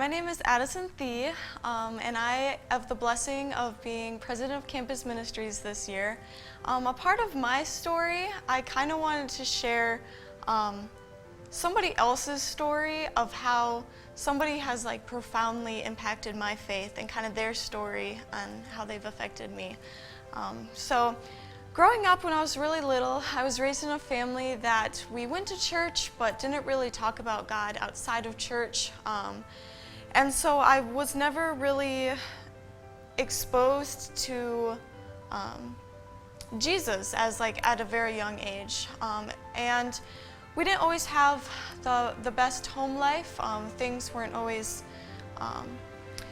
my name is Addison Thie, and I have the blessing of being president of Campus Ministries this year. A part of my story, I kind of wanted to share somebody else's story of how somebody has profoundly impacted my faith and kind of their story and how they've affected me. So growing up when I was really little, I was raised in a family that we went to church but didn't really talk about God outside of church. And so I was never really exposed to Jesus as at a very young age. And we didn't always have the best home life. Things weren't always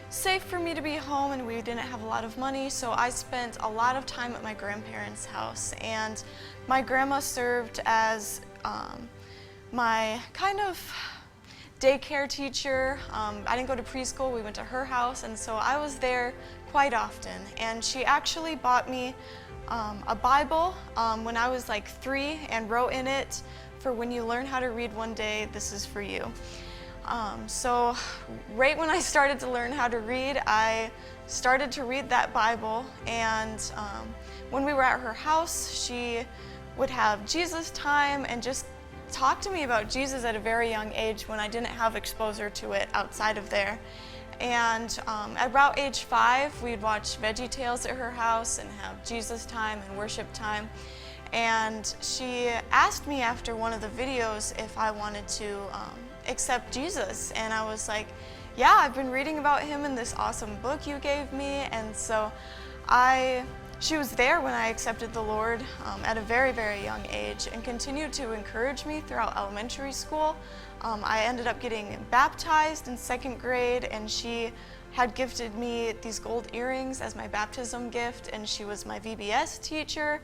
safe for me to be home, and we didn't have a lot of money, so I spent a lot of time at my grandparents' house. And my grandma served as my kind of daycare teacher. I didn't go to preschool, we went to her house, and so I was there quite often. And she actually bought me a Bible when I was 3 and wrote in it, "For when you learn how to read one day, this is for you." So right when I started to learn how to read, I started to read that Bible. And when we were at her house, she would have Jesus time and just talk to me about Jesus at a very young age when I didn't have exposure to it outside of there. And at about age 5, we'd watch VeggieTales at her house and have Jesus time and worship time. And she asked me after one of the videos if I wanted to accept Jesus. And I was like, yeah, I've been reading about him in this awesome book you gave me. And so she was there when I accepted the Lord at a very, very young age, and continued to encourage me throughout elementary school. I ended up getting baptized in 2nd grade, and she had gifted me these gold earrings as my baptism gift, and she was my VBS teacher.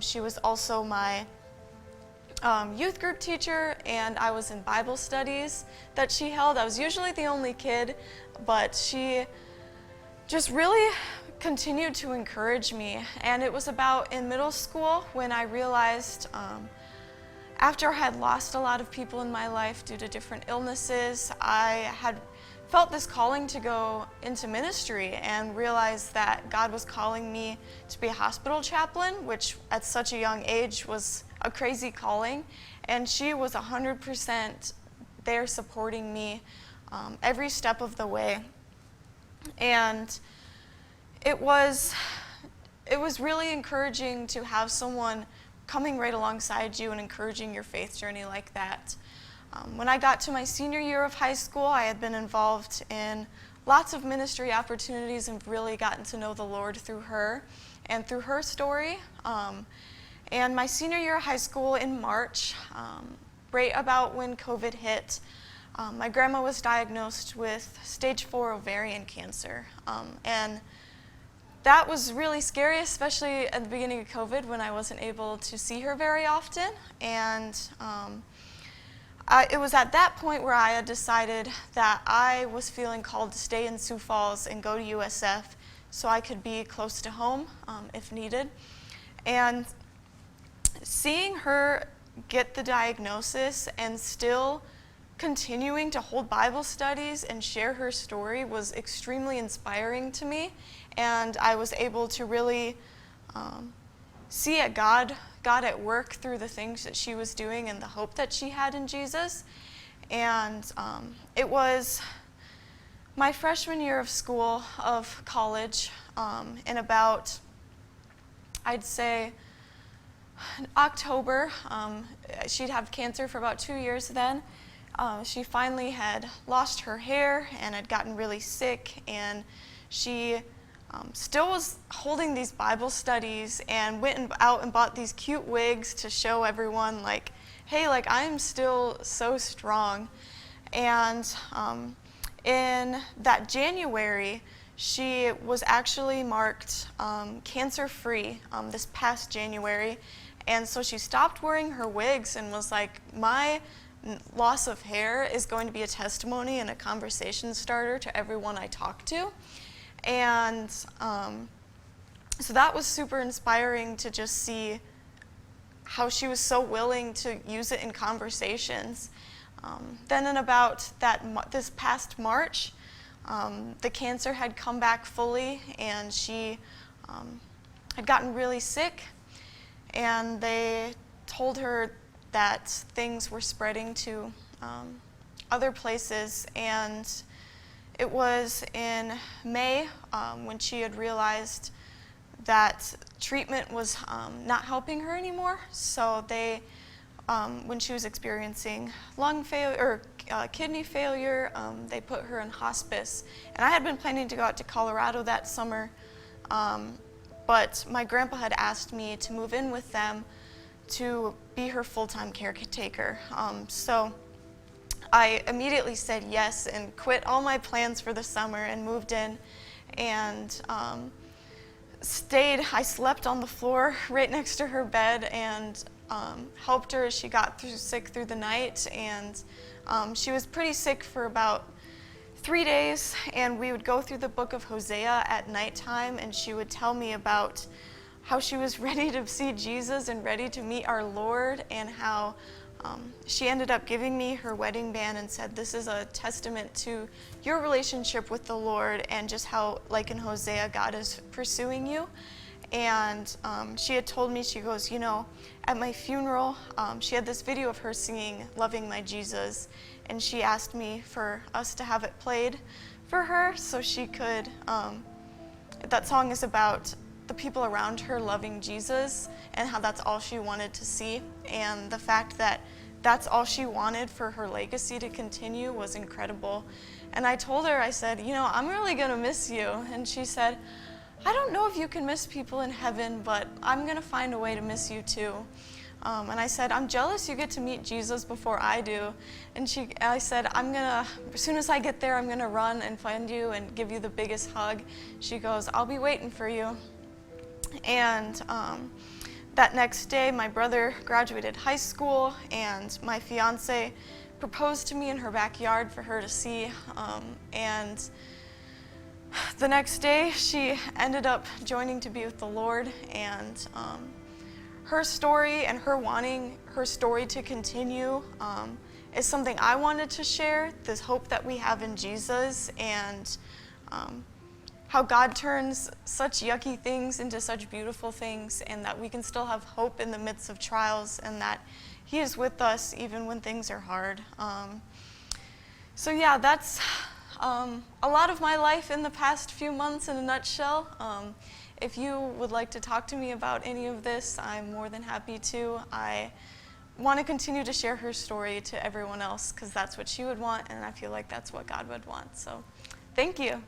She was also my youth group teacher, and I was in Bible studies that she held. I was usually the only kid, but she just really continued to encourage me. And it was about in middle school when I realized, after I had lost a lot of people in my life due to different illnesses, I had felt this calling to go into ministry, and realized that God was calling me to be a hospital chaplain, which at such a young age was a crazy calling. And she was 100% there supporting me every step of the way. And it was really encouraging to have someone coming right alongside you and encouraging your faith journey like that. When I got to my senior year of high school, I had been involved in lots of ministry opportunities and really gotten to know the Lord through her and through her story. And my senior year of high school in March, right about when COVID hit, my grandma was diagnosed with stage 4 ovarian cancer. And that was really scary, especially at the beginning of COVID when I wasn't able to see her very often. And it was at that point where I had decided that I was feeling called to stay in Sioux Falls and go to USF so I could be close to home if needed. And seeing her get the diagnosis and still continuing to hold Bible studies and share her story was extremely inspiring to me. And I was able to really see God at work through the things that she was doing and the hope that she had in Jesus. And it was my freshman year of college, in about, I'd say, October. She'd had cancer for about 2 years then. She finally had lost her hair and had gotten really sick, and she still was holding these Bible studies and went out and bought these cute wigs to show everyone hey, I'm still so strong. And in that January, she was actually marked cancer-free this past January. And so she stopped wearing her wigs and was like, my loss of hair is going to be a testimony and a conversation starter to everyone I talk to. And so that was super inspiring to just see how she was so willing to use it in conversations. Then in about this past March, the cancer had come back fully, and she had gotten really sick, and they told her that things were spreading to other places. And it was in May when she had realized that treatment was not helping her anymore. So they, when she was experiencing lung failure or kidney failure, they put her in hospice. And I had been planning to go out to Colorado that summer, but my grandpa had asked me to move in with them to be her full-time caretaker. So I immediately said yes and quit all my plans for the summer and moved in and stayed. I slept on the floor right next to her bed and helped her as she got sick through the night. And she was pretty sick for about 3 days, and we would go through the book of Hosea at nighttime, and she would tell me about how she was ready to see Jesus and ready to meet our Lord, and how she ended up giving me her wedding band and said, this is a testament to your relationship with the Lord and just how, like in Hosea, God is pursuing you. And she had told me, she goes, you know, at my funeral, she had this video of her singing Loving My Jesus, and she asked me for us to have it played for her so she could, that song is about the people around her loving Jesus and how that's all she wanted to see. And the fact that that's all she wanted for her legacy to continue was incredible. And I told her, I said, you know, I'm really gonna miss you. And she said, I don't know if you can miss people in heaven, but I'm gonna find a way to miss you too. And I said, I'm jealous you get to meet Jesus before I do. And I said, as soon as I get there, I'm gonna run and find you and give you the biggest hug. She goes, I'll be waiting for you. And that next day, my brother graduated high school, and my fiance proposed to me in her backyard for her to see. And the next day, she ended up joining to be with the Lord, and her story and her wanting her story to continue is something I wanted to share, this hope that we have in Jesus, and how God turns such yucky things into such beautiful things, and that we can still have hope in the midst of trials, and that He is with us even when things are hard. So yeah, that's a lot of my life in the past few months in a nutshell. If you would like to talk to me about any of this, I'm more than happy to. I want to continue to share her story to everyone else because that's what she would want, and I feel like that's what God would want. So thank you.